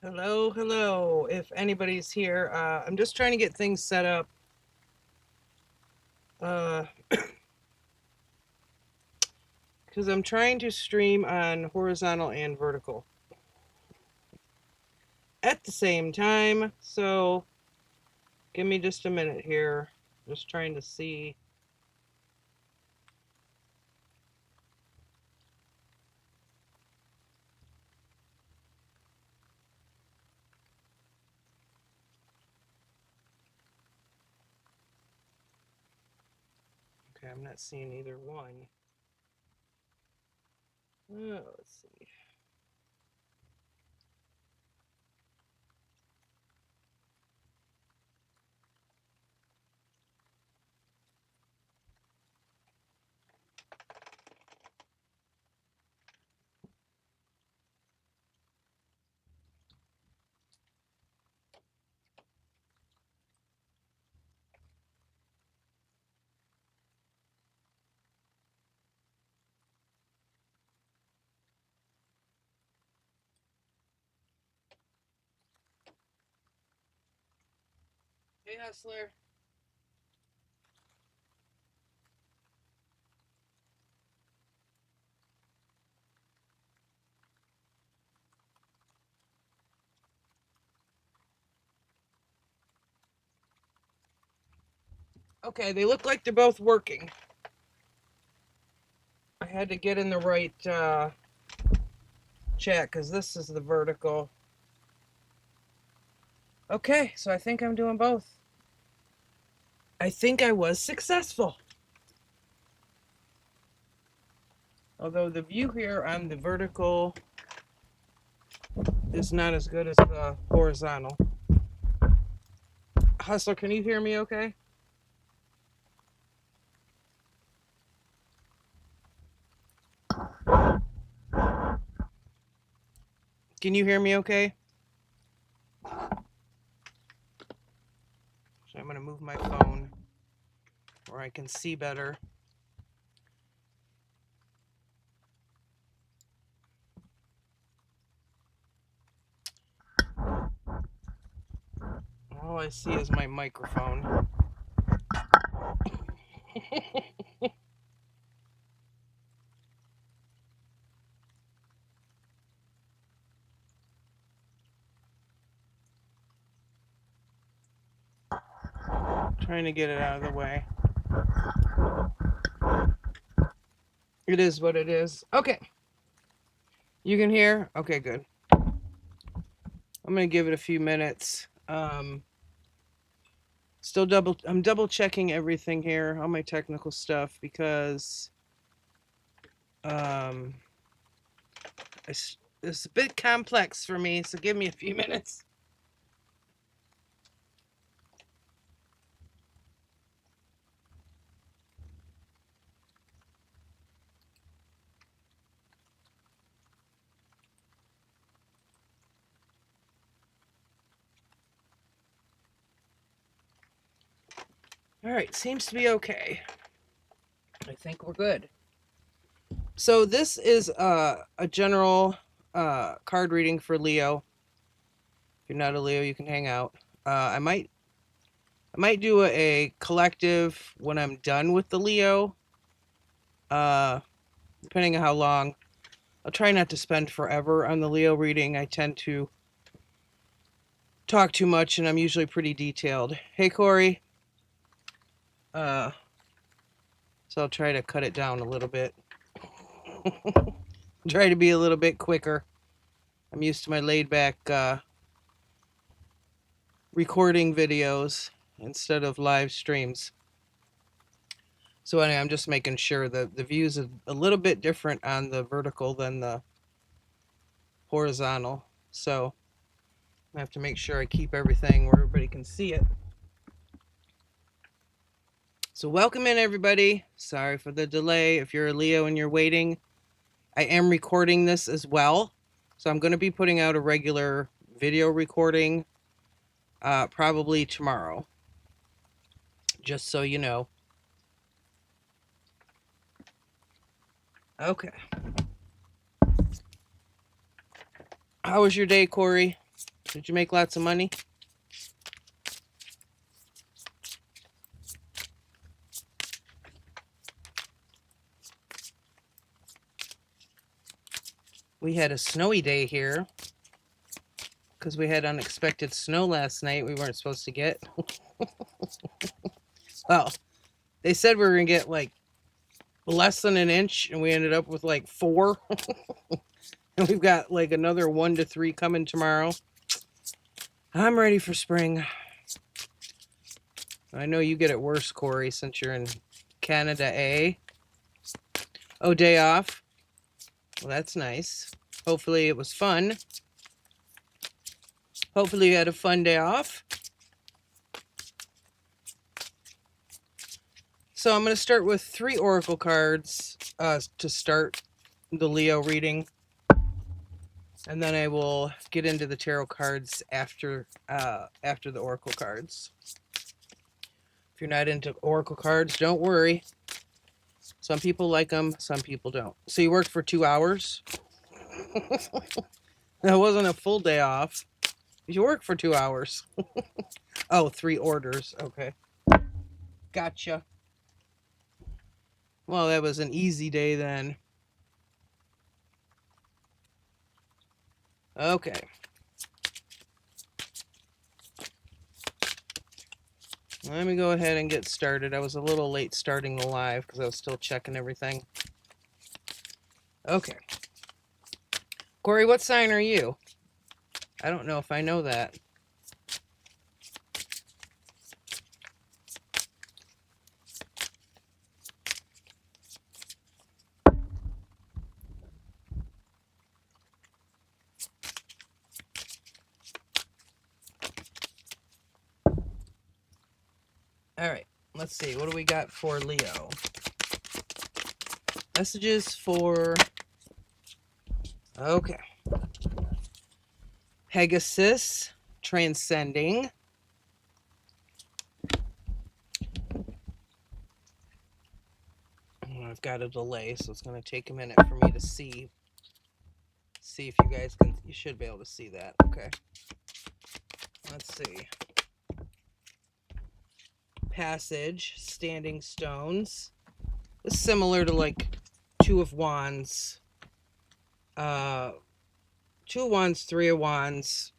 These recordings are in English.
Hello, hello. If anybody's here, I'm just trying to get things set up. Because I'm trying to stream on horizontal and vertical at the same time. So give me just a minute here. Just trying to see. Okay, I'm not seeing either one. Let's see. Hey, Hustler. Okay, they look like they're both working. I had to get in the right chat because this is the vertical. Okay, so I think I'm doing both. I think I was successful. Although the view here on the vertical is not as good as the horizontal. Hustler, can you hear me okay? Can you hear me okay? So I'm going to move my phone where I can see better. All I see is my microphone. Trying to get it out of the way. It is what it is. Okay. You can hear? Okay, good. I'm going to give it a few minutes. I'm double checking everything here, all my technical stuff, because it's a bit complex for me, so give me a few minutes. All right, seems to be okay. I think we're good. So this is a general card reading for Leo. If you're not a Leo, you can hang out. I might do a collective when I'm done with the Leo. Depending on how long. I'll try not to spend forever on the Leo reading. I tend to talk too much, and I'm usually pretty detailed. Hey, Corey. So I'll try to cut it down a little bit. Try to be a little bit quicker. I'm used to my laid back recording videos instead of live streams. So anyway, I'm just making sure that the views are a little bit different on the vertical than the horizontal. So I have to make sure I keep everything where everybody can see it. So welcome in, everybody. Sorry for the delay. If you're a Leo and you're waiting, I am recording this as well. So I'm going to be putting out a regular video recording probably tomorrow. Just so you know. Okay. How was your day, Corey? Did you make lots of money? We had a snowy day here because we had unexpected snow last night we weren't supposed to get. Well, they said we were going to get like less than an inch, and we ended up with like 4. And we've got like another 1 to 3 coming tomorrow. I'm ready for spring. I know you get it worse, Corey, since you're in Canada, eh? Oh, day off? Well, that's nice. Hopefully it was fun. Hopefully you had a fun day off. So I'm going to start with 3 oracle cards to start the Leo reading. And then I will get into the tarot cards after the oracle cards. If you're not into oracle cards, don't worry. Some people like them, some people don't. So you worked for 2 hours? That wasn't a full day off. You worked for 2 hours. Oh, 3 orders. Okay. Gotcha. Well, that was an easy day then. Okay. Let me go ahead and get started. I was a little late starting the live because I was still checking everything. Okay. Corey, what sign are you? I don't know if I know that. All right, let's see. What do we got for Leo? Messages for... Okay. Pegasus, transcending. I've got a delay, so it's going to take a minute for me to see if you guys can... You should be able to see that. Okay. Let's see. Passage, standing stones. It's similar to like 2 of Wands. 2 of Wands, 3 of Wands.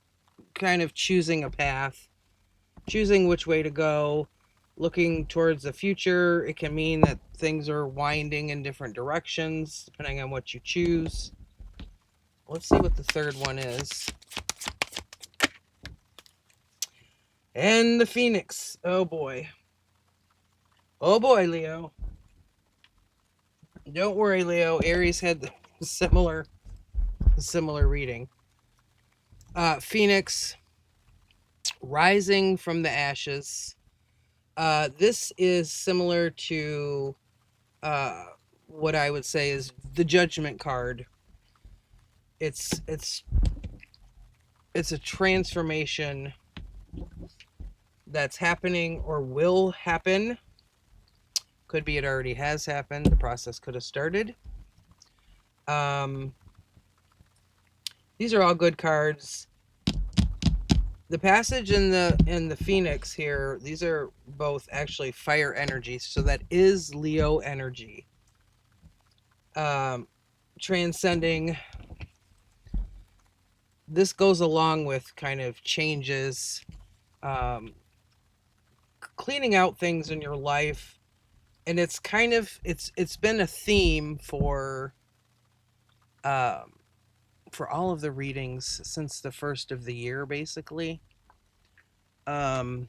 Kind of choosing a path. Choosing which way to go. Looking towards the future. It can mean that things are winding in different directions, depending on what you choose. Let's see what the third one is. And the Phoenix. Oh boy. Oh boy, Leo. Don't worry, Leo. Aries had the similar reading. Phoenix, rising from the ashes. This is similar to what I would say is the Judgment card. It's a transformation that's happening or will happen. Could be it already has happened. The process could have started. These are all good cards. The passage and the Phoenix here, these are both actually fire energy, so that is Leo energy. Transcending. This goes along with kind of changes, cleaning out things in your life, and it's kind of it's been a theme for all of the readings since the first of the year, basically. So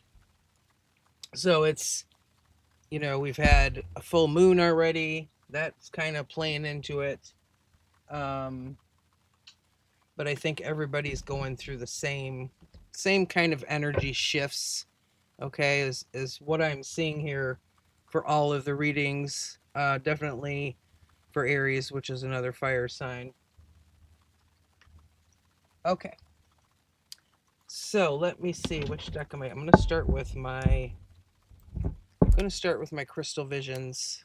it's, you know, we've had a full moon already. That's kind of playing into it. But I think everybody's going through the same kind of energy shifts. Okay, is what I'm seeing here for all of the readings. Definitely for Aries, which is another fire sign. Okay. So let me see, which deck am I? I'm going to start with my Crystal Visions.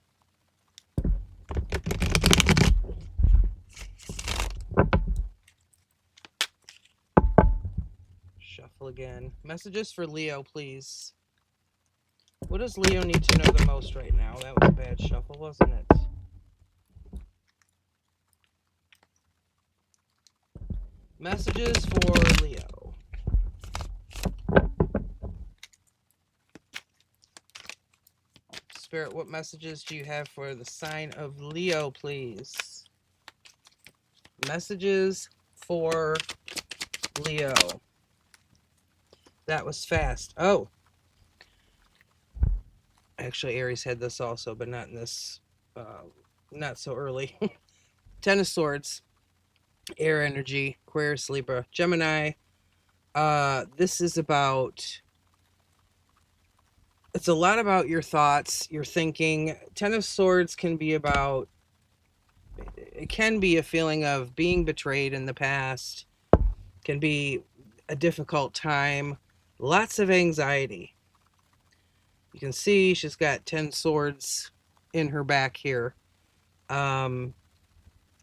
shuffle again. Messages for Leo, please. What does Leo need to know the most right now? That was a bad shuffle, wasn't it? Messages for Leo. Spirit, what messages do you have for the sign of Leo, please? Messages for Leo. That was fast. Oh. Actually, Aries had this also, but not in this, not so early. Ten of Swords, air energy, Aquarius, Libra, Gemini. This is about, it's a lot about your thoughts, your thinking. Ten of Swords can be about, it can be a feeling of being betrayed in the past, can be a difficult time, lots of anxiety. You can see she's got 10 swords in her back here.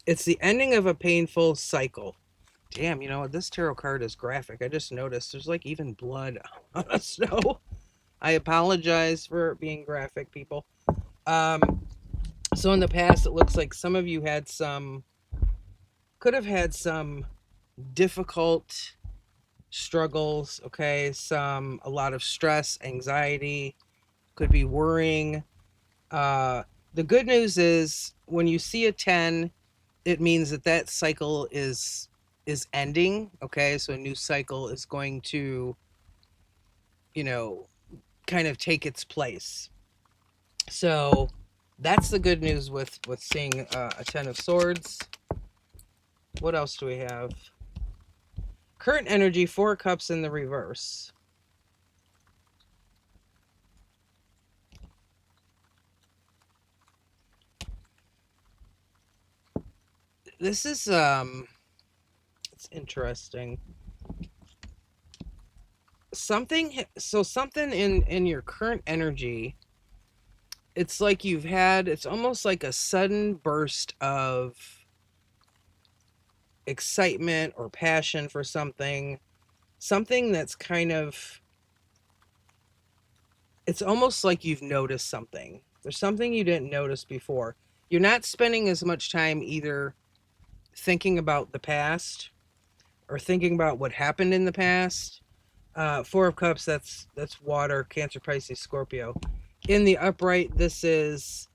It's the ending of a painful cycle. Damn, you know, this tarot card is graphic. I just noticed there's like even blood on the snow. I apologize for being graphic, people. So in the past, it looks like some of you had could have had some difficult struggles, okay? A lot of stress, anxiety, could be worrying. The good news is when you see a 10, it means that cycle is ending, okay? So a new cycle is going to, you know, kind of take its place. So that's the good news with seeing a 10 of Swords. What else do we have? Current energy, 4 cups in the reverse. This is it's interesting. Something in your current energy, it's like it's almost like a sudden burst of excitement or passion for something that's kind of, it's almost like you've noticed something. There's something you didn't notice before. You're not spending as much time either thinking about the past or thinking about what happened in the past. 4 of Cups, that's water, Cancer, Pisces, Scorpio. In the upright, this is,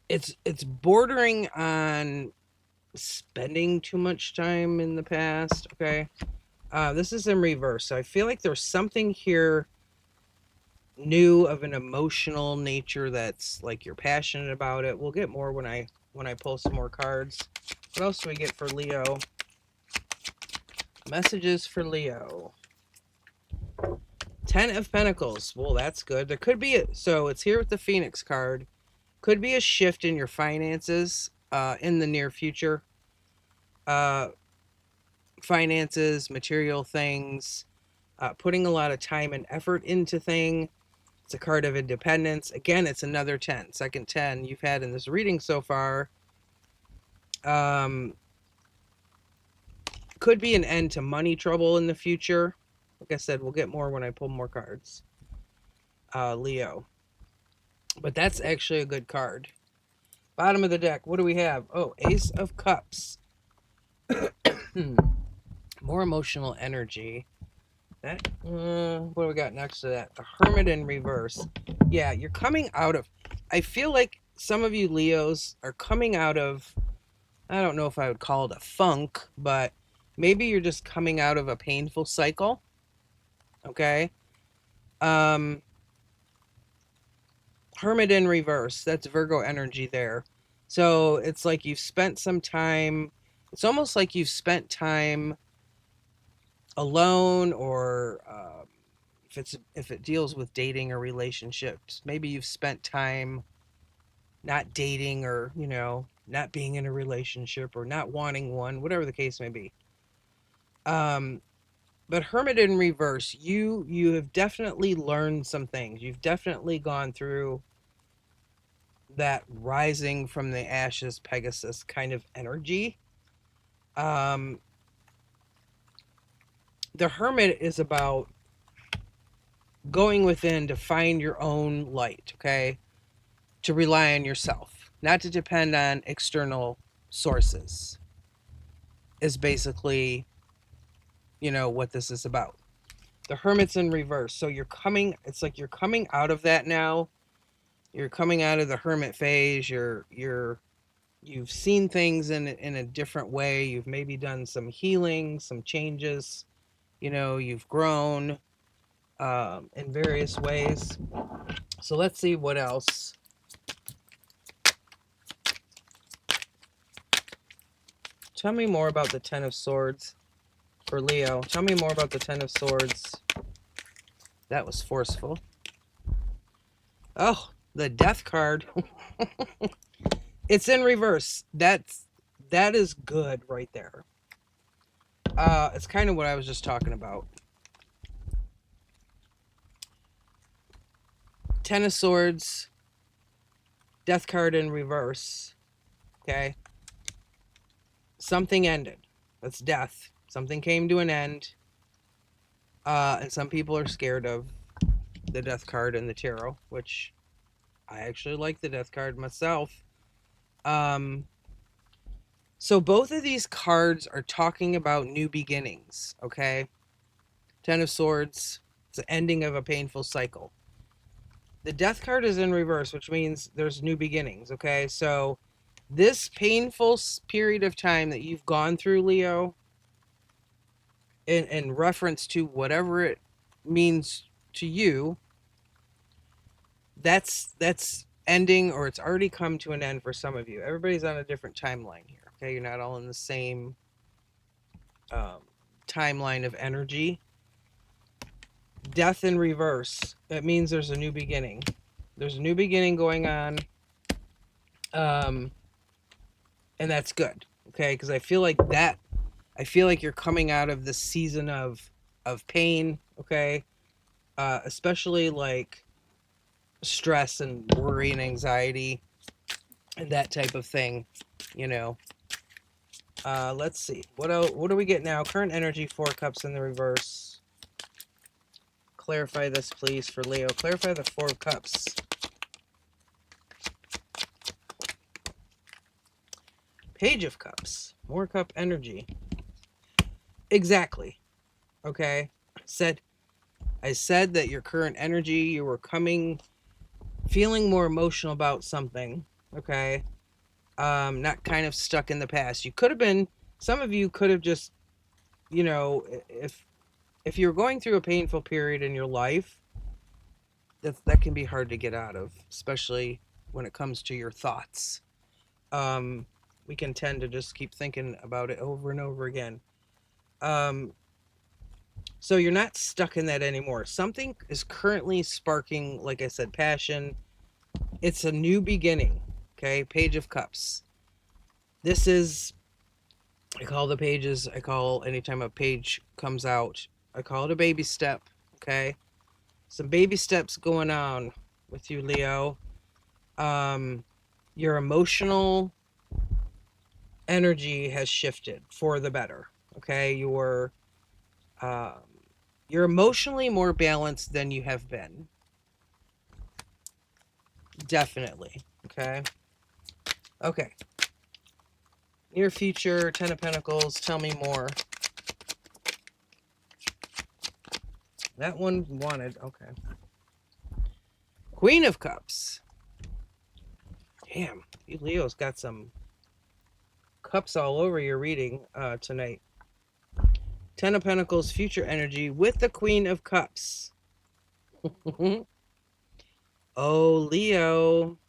it's bordering on spending too much time in the past, okay? This is in reverse. So I feel like there's something here new of an emotional nature that's like you're passionate about it. We'll get more when I pull some more cards. What else do we get for Leo? Messages for Leo. 10 of Pentacles. Well, that's good. There could be so it's here with the Phoenix card. Could be a shift in your finances in the near future. Finances, material things, putting a lot of time and effort into things. It's a card of independence. Again, it's another 10. Second 10 you've had in this reading so far. Could be an end to money trouble in the future. Like I said, we'll get more when I pull more cards. Leo. But that's actually a good card. Bottom of the deck, what do we have? Oh, Ace of Cups. More emotional energy. That, what do we got next to that? The Hermit in reverse. Yeah, you're coming out of, I feel like some of you Leos are coming out of, I don't know if I would call it a funk, but maybe you're just coming out of a painful cycle. Okay. Hermit in reverse. That's Virgo energy there. So it's like you've spent some time, it's almost like you've spent time alone, or if it deals with dating or relationships, maybe you've spent time not dating, or, you know, not being in a relationship, or not wanting one, whatever the case may be. But Hermit in reverse, you have definitely learned some things. You've definitely gone through that rising from the ashes Pegasus kind of energy. the Hermit is about going within to find your own light, okay? To rely on yourself, not to depend on external sources, is basically, what this is about. The Hermit's in reverse. So it's like you're coming out of that now. You're coming out of the Hermit phase. You've seen things in a different way. You've maybe done some healing, some changes. You've grown in various ways. So let's see what else. Tell me more about the Ten of Swords for Leo. Tell me more about the Ten of Swords. That was forceful. Oh, the Death card. It's in reverse. That is good right there. It's kind of what I was just talking about. Ten of Swords, Death card in reverse. Okay. Something ended. That's death. Something came to an end. And some people are scared of the Death card in the tarot, which I actually like the Death card myself. So both of these cards are talking about new beginnings, okay? Ten of Swords, it's the ending of a painful cycle. The Death card is in reverse, which means there's new beginnings, okay? So this painful period of time that you've gone through, Leo, in reference to whatever it means to you, that's ending, or it's already come to an end for some of you. Everybody's on a different timeline here, okay? You're not all in the same timeline of energy. Death in reverse, that means there's a new beginning. There's a new beginning going on, and that's good, okay? Because I feel like you're coming out of this season of pain, okay? Especially like stress and worry and anxiety and that type of thing, Let's see. What else? What do we get now? Current energy, 4 cups in the reverse. Clarify this, please, for Leo. Clarify the 4 cups. Page of Cups. More cup energy. Exactly. Okay. I said that your current energy, you were feeling more emotional about something. Okay. Not kind of stuck in the past. You could have been, some of you could have just, if you're going through a painful period in your life, that can be hard to get out of, especially when it comes to your thoughts. We can tend to just keep thinking about it over and over again. So you're not stuck in that anymore. Something is currently sparking, like I said, passion. It's a new beginning. Okay, Page of Cups. This is, I call anytime a page comes out, I call it a baby step. Okay, some baby steps going on with you, Leo. Your emotional energy has shifted for the better. Okay, you're emotionally more balanced than you have been. Definitely. Okay. Near future, 10 of Pentacles, tell me more. That one wanted, okay. Queen of Cups. Damn, you Leo's got some cups all over your reading tonight. 10 of Pentacles, future energy with the Queen of Cups. Oh, Leo.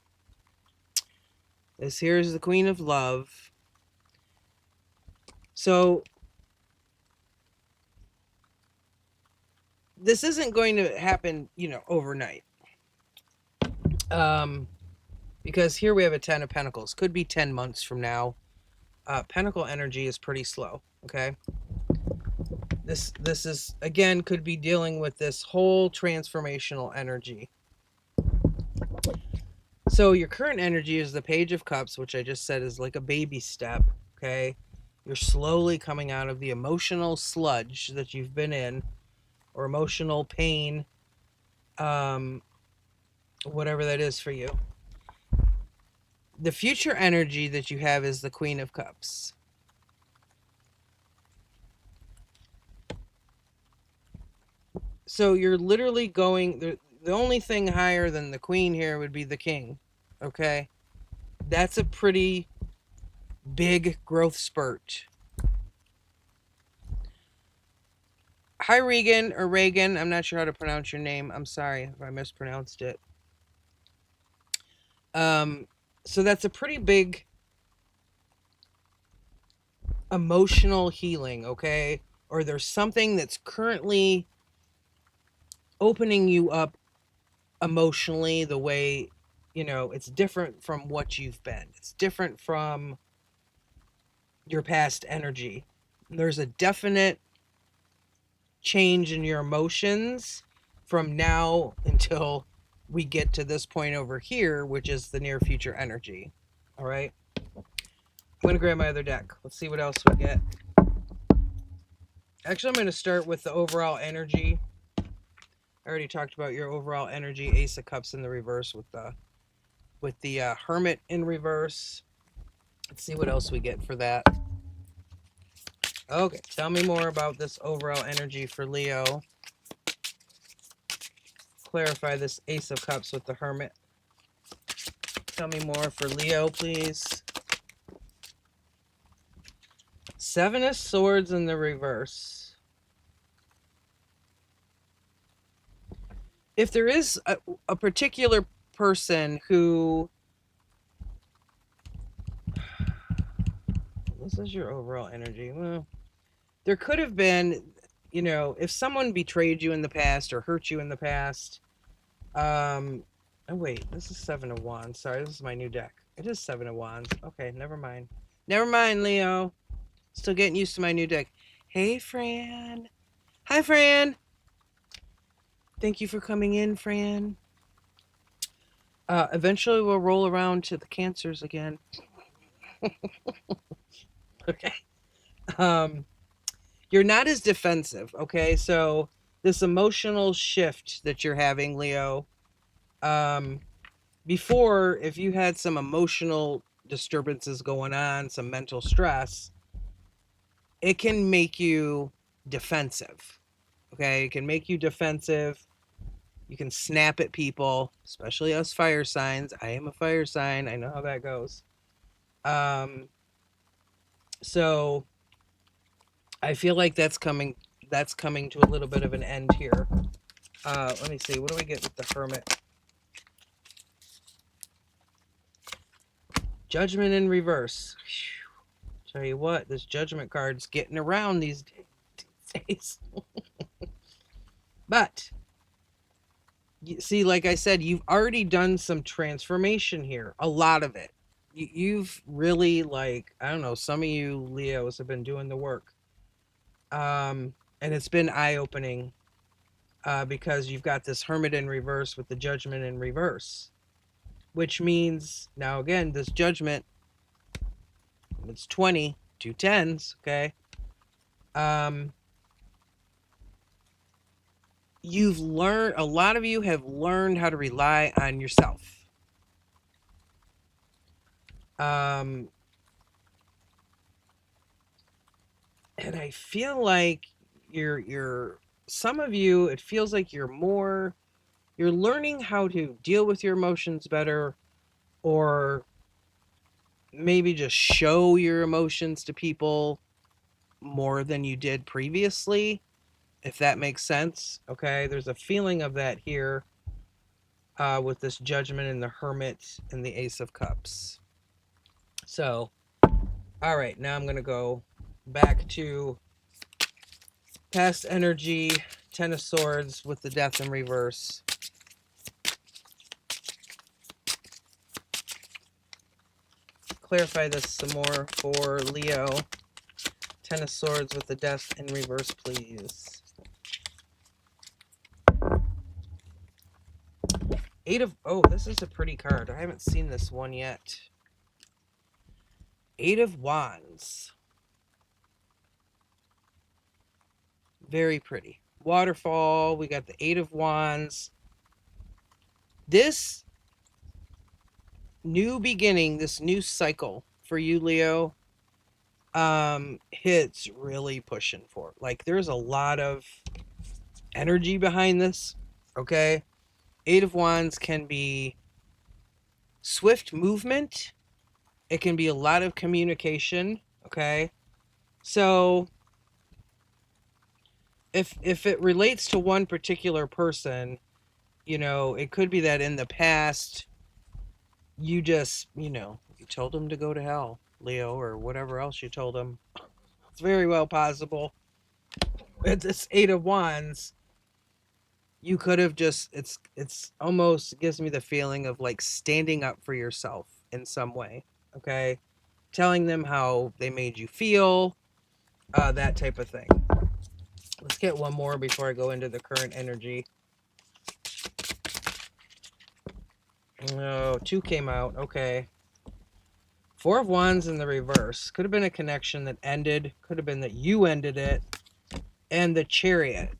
This here is the Queen of Love. So, this isn't going to happen, overnight. Because here we have a 10 of Pentacles. Could be 10 months from now. Pentacle energy is pretty slow, okay? This is, again, could be dealing with this whole transformational energy. So your current energy is the Page of Cups, which I just said is like a baby step, okay? You're slowly coming out of the emotional sludge that you've been in, or emotional pain, whatever that is for you. The future energy that you have is the Queen of Cups. So you're literally going, the only thing higher than the Queen here would be the King. Okay? That's a pretty big growth spurt. Hi, Regan, or Reagan. I'm not sure how to pronounce your name. I'm sorry if I mispronounced it. So that's a pretty big emotional healing, okay? Or there's something that's currently opening you up emotionally the way, you know, it's different from what you've been. It's different from your past energy. There's a definite change in your emotions from now until we get to this point over here, which is the near future energy. All right. I'm going to grab my other deck. Let's see what else we get. Actually, I'm going to start with the overall energy. I already talked about your overall energy. Ace of Cups in the reverse with the Hermit in reverse. Let's see what else we get for that. Okay, tell me more about this overall energy for Leo. Clarify this Ace of Cups with the Hermit. Tell me more for Leo, please. Seven of Swords in the reverse. If there is a particular person who... This is your overall energy. Well, there could have been, you know, if someone betrayed you in the past or hurt you in the past. Oh, wait, this is Seven of Wands. Sorry, this is my new deck. It is Seven of Wands. Okay, never mind. Never mind, Leo. Still getting used to my new deck. Hey, Fran. Hi, Fran. Thank you for coming in, Fran. Eventually we'll roll around to the Cancers again. Okay. You're not as defensive, okay? So this emotional shift that you're having, Leo, before, if you had some emotional disturbances going on, some mental stress, it can make you defensive, okay? It can make you defensive. You can snap at people, especially us fire signs. I am a fire sign. I know how that goes. So I feel like that's coming to a little bit of an end here. Let me see. What do we get with the Hermit? Judgment in reverse. Whew. Tell you what, this Judgment card's getting around these days. But, you see, like I said, you've already done some transformation here. A lot of it. You've really, like, I don't know, some of you Leos have been doing the work. And it's been eye-opening because you've got this Hermit in reverse with the Judgment in reverse. Which means, now again, this Judgment, it's 20, 2 10s, okay? You've learned, a lot of you have learned how to rely on yourself. And I feel like you're some of you, it feels like you're learning how to deal with your emotions better, or maybe just show your emotions to people more than you did previously, if that makes sense. Okay, there's a feeling of that here with this Judgment and the Hermit and the Ace of Cups. So, all right, now I'm going to go back to past energy, Ten of Swords with the Death in reverse. Clarify this some more for Leo. Ten of Swords with the Death in reverse, please. Oh, this is a pretty card. I haven't seen this one yet. Eight of Wands. Very pretty. Waterfall. We got the Eight of Wands. This new beginning, this new cycle for you, Leo, hits really pushing for it. Like, there's a lot of energy behind this. Okay. Eight of Wands can be swift movement. It can be a lot of communication. Okay. So if it relates to one particular person, you know, it could be that in the past you just, you know, you told them to go to hell, Leo, or whatever else you told them. It's very well possible. With this Eight of Wands, you could have just, it's almost gives me the feeling of like standing up for yourself in some way. Okay. Telling them how they made you feel, that type of thing. Let's get one more before I go into the current energy. Oh, two came out. Okay. Four of Wands in the reverse. Could have been a connection that ended. Could have been that you ended it. And the Chariot.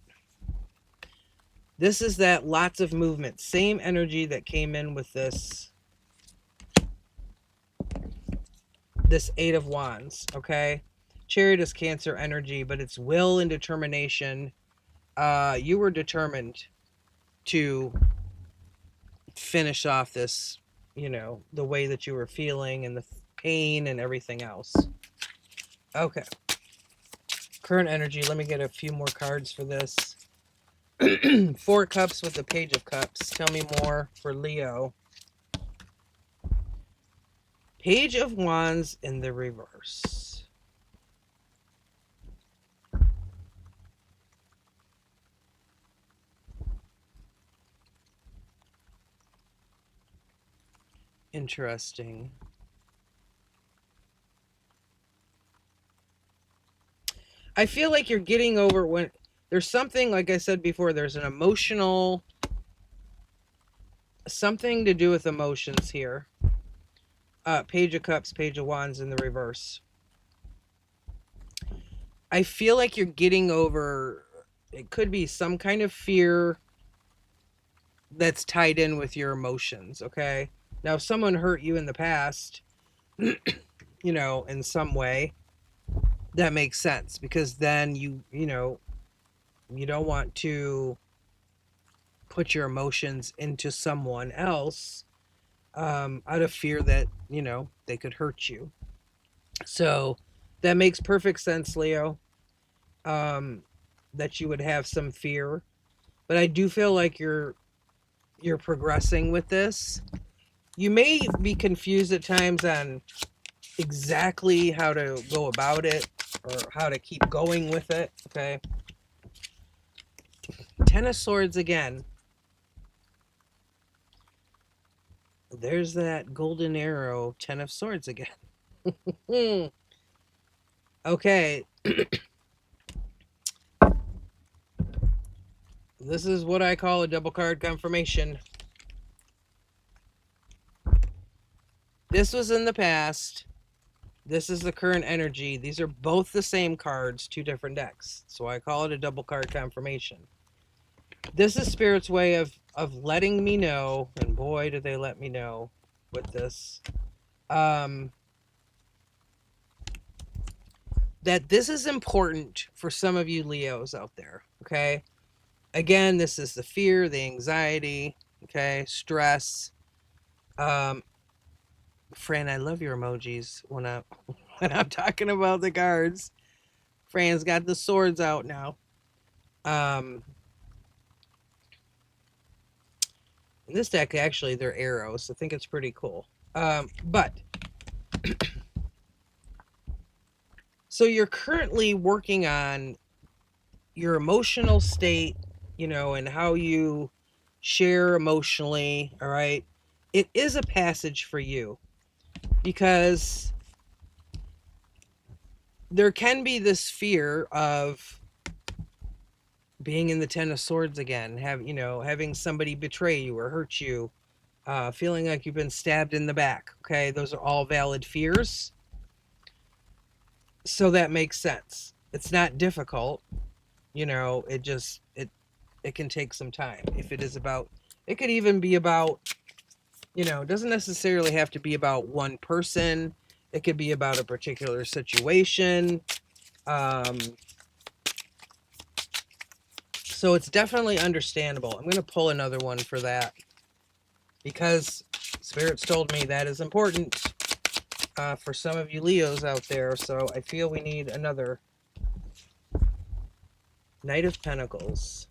This is that lots of movement. Same energy that came in with this Eight of Wands. Okay. Chariot is Cancer energy, but it's will and determination. You were determined to finish off this, you know, the way that you were feeling and the pain and everything else. Okay. Current energy. Let me get a few more cards for this. Four Cups with the Page of Cups. Tell me more for Leo. Page of Wands in the reverse. Interesting. I feel like you're getting over when there's something, like I said before, there's an emotional, something to do with emotions here. Page of Cups, Page of Wands in the reverse. I feel like you're getting over, it could be some kind of fear that's tied in with your emotions, okay? Now, if someone hurt you in the past, you know, in some way, that makes sense, because then you know, you don't want to put your emotions into someone else out of fear that, you know, they could hurt you. So that makes perfect sense, Leo, that you would have some fear. But I do feel like you're progressing with this. You may be confused at times on exactly how to go about it or how to keep going with it. Okay. Ten of Swords again. There's that golden arrow. Ten of Swords again. Okay. This is what I call a double card confirmation. This was in the past. This is the current energy. These are both the same cards, two different decks. So I call it a double card confirmation. This is Spirit's way of letting me know, and boy, did they let me know with this, that this is important for some of you Leos out there, okay? Again, this is the fear, the anxiety, okay, stress. Fran, I love your emojis when I'm talking about the cards. Fran's got the swords out now. In this deck, actually, they're arrows. I think it's pretty cool. But so you're currently working on your emotional state, you know, and how you share emotionally. All right. It is a passage for you because there can be this fear of being in the Ten of Swords again, having somebody betray you or hurt you, feeling like you've been stabbed in the back. Okay, those are all valid fears. So that makes sense. It's not difficult, you know, it can take some time. If it is about, it could even be about, you know, it doesn't necessarily have to be about one person. It could be about a particular situation. So it's definitely understandable. I'm going to pull another one for that because spirits told me that is important for some of you Leos out there. So I feel we need another Knight of Pentacles.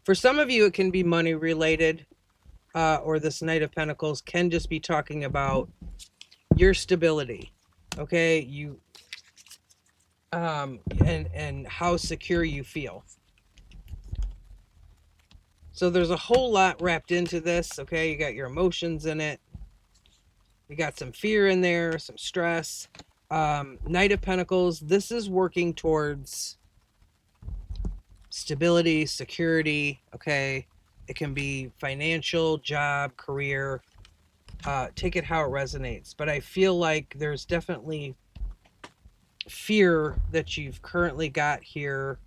For some of you, it can be money related, or this Knight of Pentacles can just be talking about your stability. Okay, you and how secure you feel. So there's a whole lot wrapped into this. Okay, you got your emotions in it. You got some fear in there, some stress. Knight of Pentacles, this is working towards stability, security. Okay, it can be financial, job, career. Take it how it resonates. But I feel like there's definitely fear that you've currently got here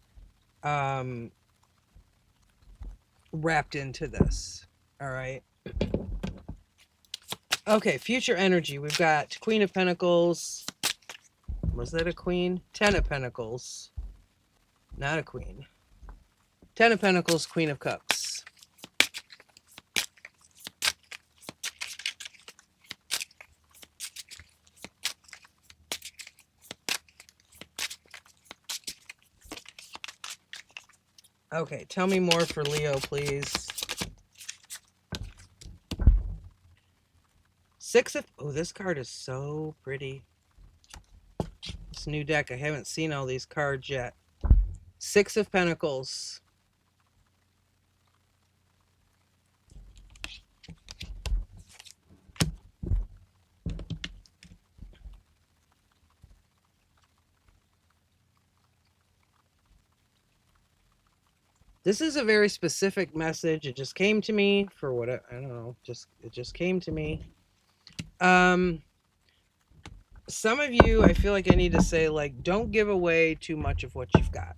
wrapped into this. All right. Okay, future energy. We've got Queen of Pentacles. Was that a queen? 10 of Pentacles. Not a queen. 10 of Pentacles, Queen of Cups. Okay, tell me more for Leo, please. Six of... Oh, this card is so pretty. This new deck, I haven't seen all these cards yet. Six of Pentacles. This is a very specific message. It just came to me for what I don't know. It just came to me. Some of you, I feel like I need to say, like, don't give away too much of what you've got.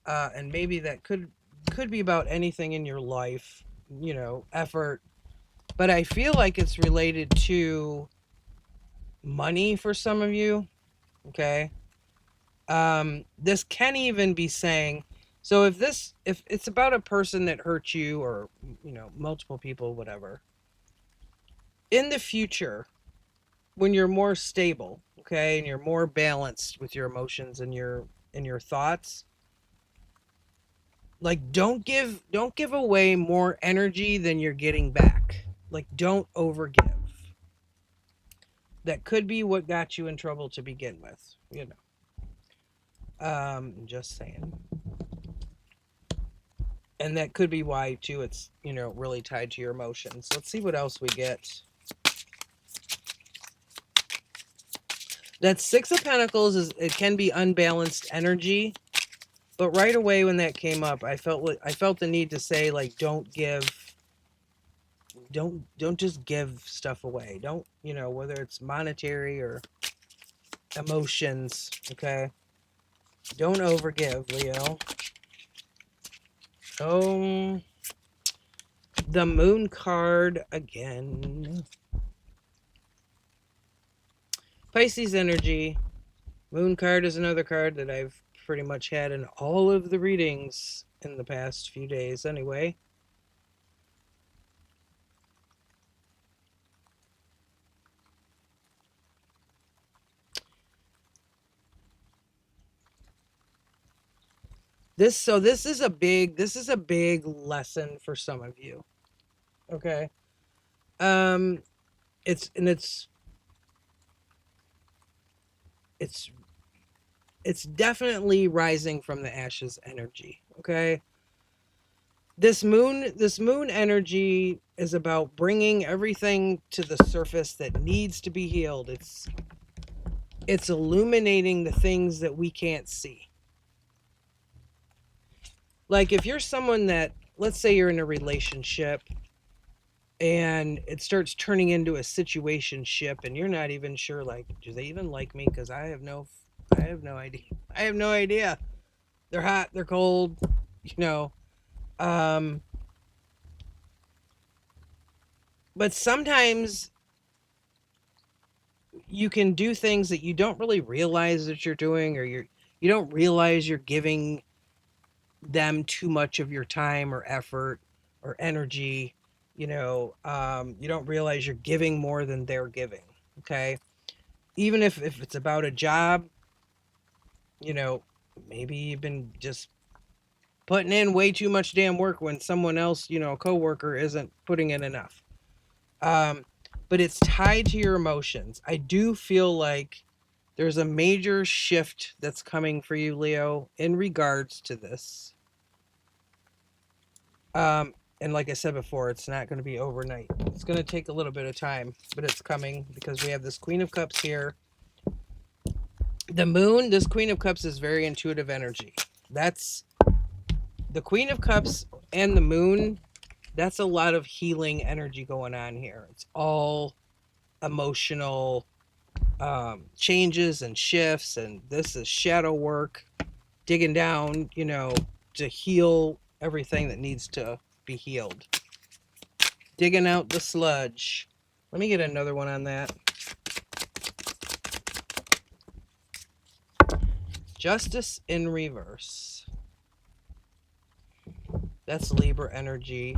And maybe that could be about anything in your life, you know, effort. But I feel like it's related to money for some of you. Okay. This can even be saying, so if it's about a person that hurt you, or, you know, multiple people, whatever, in the future, when you're more stable, okay, and you're more balanced with your emotions and your thoughts, like, don't give away more energy than you're getting back. Like, don't overgive. That could be what got you in trouble to begin with, you know. Just saying. And that could be why, too, it's, you know, really tied to your emotions. Let's see what else we get. That Six of Pentacles it can be unbalanced energy, but right away when that came up, I felt the need to say, like, don't just give stuff away. Don't, you know, whether it's monetary or emotions, okay? Don't overgive, Leo. Oh, the Moon card again. Pisces energy. Moon card is another card that I've pretty much had in all of the readings in the past few days anyway. This is a big lesson for some of you. Okay. It's definitely rising from the ashes energy, okay? This moon energy is about bringing everything to the surface that needs to be healed. It's illuminating the things that we can't see. Like, if you're someone that, let's say you're in a relationship and it starts turning into a situationship, and you're not even sure, like, do they even like me? Because I have no idea. I have no idea. They're hot, they're cold, you know. Um, but sometimes you can do things that you don't really realize that you're doing, or you don't realize you're giving them too much of your time or effort or energy. You don't realize you're giving more than they're giving. Okay. Even if it's about a job, you know, maybe you've been just putting in way too much damn work when someone else, a coworker, isn't putting in enough. Um, but it's tied to your emotions. I do feel like there's a major shift that's coming for you, Leo, in regards to this. And like I said before, it's not going to be overnight. It's going to take a little bit of time, but it's coming because we have this Queen of Cups here. The moon, this Queen of Cups is very intuitive energy. That's the Queen of Cups and the moon. That's a lot of healing energy going on here. It's all emotional changes and shifts, and this is shadow work, digging down, to heal everything that needs to be healed. Digging out the sludge. Let me get another one on that. Justice in reverse. That's Libra energy.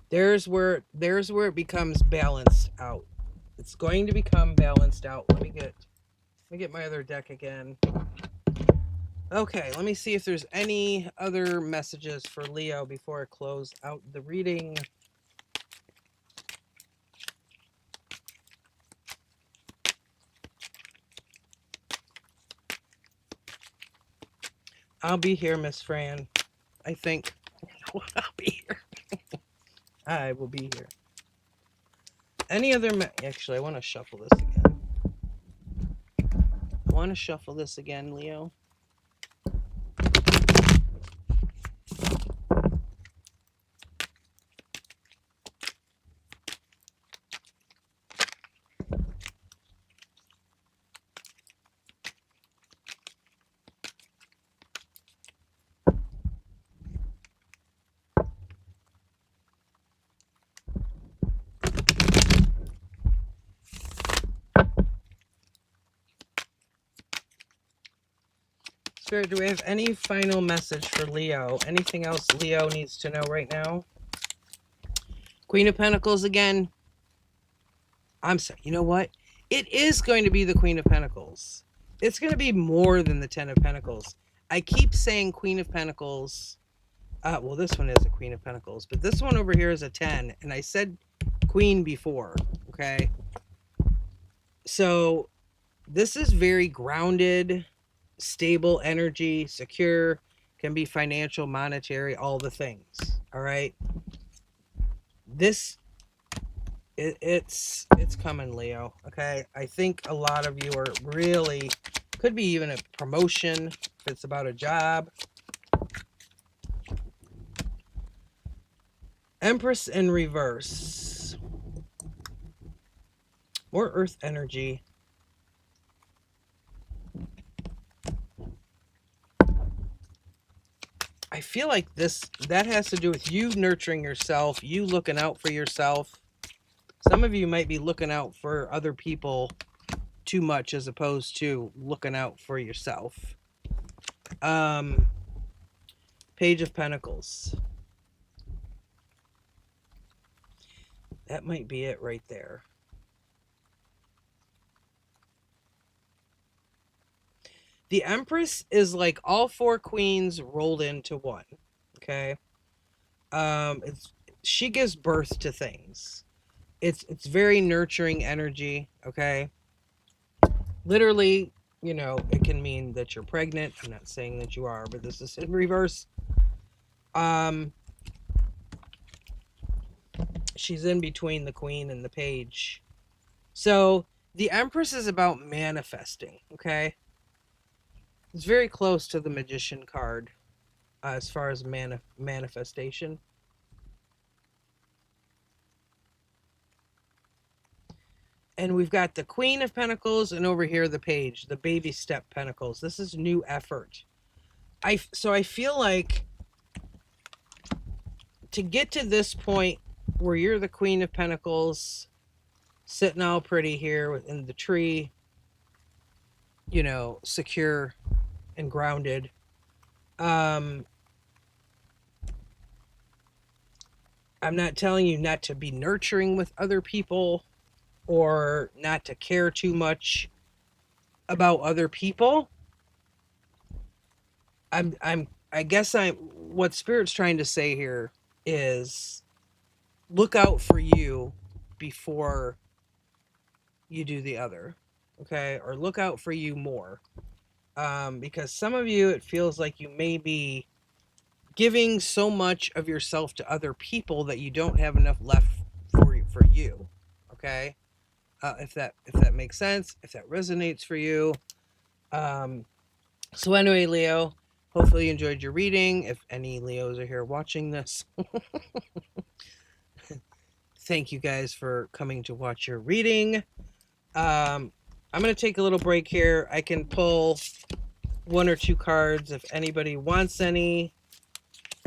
There's where it becomes balanced out. It's going to become balanced out. Let me get my other deck again. Okay, let me see if there's any other messages for Leo before I close out the reading. I'll be here, Miss Fran. I think I'll be here. I will be here. Any other... Actually, I want to shuffle this again. I want to shuffle this again, Leo. Spirit, do we have any final message for Leo? Anything else Leo needs to know right now? Queen of Pentacles again. I'm sorry. You know what? It is going to be the Queen of Pentacles. It's going to be more than the Ten of Pentacles. I keep saying Queen of Pentacles. Well, this one is a Queen of Pentacles, but this one over here is a 10. And I said Queen before. Okay. So this is very grounded, stable energy, secure, can be financial, monetary, all the things. All right. It's coming, Leo. Okay. I think a lot of you are really, could be even a promotion if it's about a job. Empress in reverse. More earth energy. I feel like that has to do with you nurturing yourself, you looking out for yourself. Some of you might be looking out for other people too much as opposed to looking out for yourself. Page of Pentacles. That might be it right there. The Empress is like all four queens rolled into one. Okay. She gives birth to things. It's very nurturing energy. Okay. Literally, it can mean that you're pregnant. I'm not saying that you are, but this is in reverse. She's in between the queen and the page. So the Empress is about manifesting. Okay. It's very close to the Magician card as far as manifestation. And we've got the Queen of Pentacles, and over here the Page, the baby step Pentacles. This is new effort. So I feel like to get to this point where you're the Queen of Pentacles, sitting all pretty here in the tree, you know, secure and grounded. I'm not telling you not to be nurturing with other people or not to care too much about other people. I guess what Spirit's trying to say here is look out for you before you do the other. Okay? Or look out for you more. Because some of you, it feels like you may be giving so much of yourself to other people that you don't have enough left for you. Okay? If that makes sense, if that resonates for you. So anyway, Leo, hopefully you enjoyed your reading. If any Leos are here watching this, thank you guys for coming to watch your reading. I'm going to take a little break here. I can pull one or two cards if anybody wants any.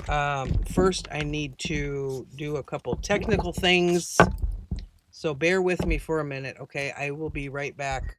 First, I need to do a couple technical things. So bear with me for a minute, okay? I will be right back.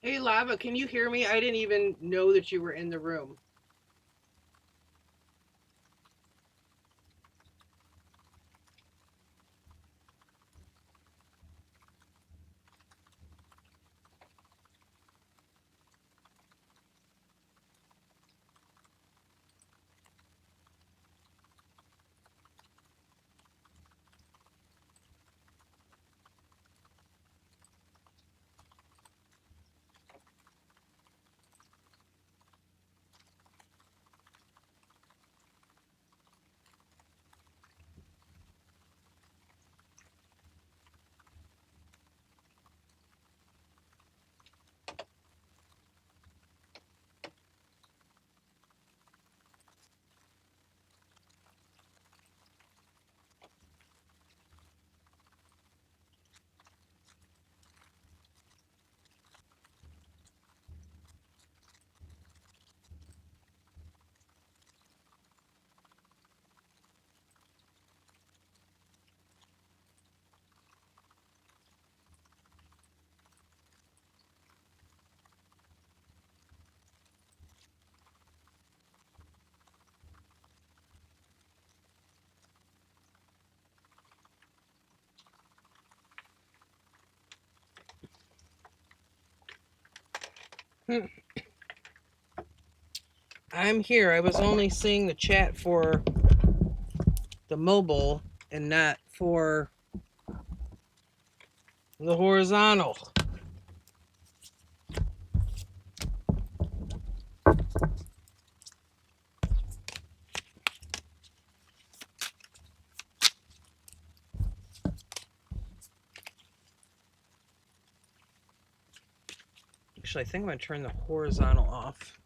Hey, Lava, can you hear me? I didn't even know that you were in the room. I'm here. I was only seeing the chat for the mobile and not for the horizontal. Actually, I think I'm going to turn the horizontal off.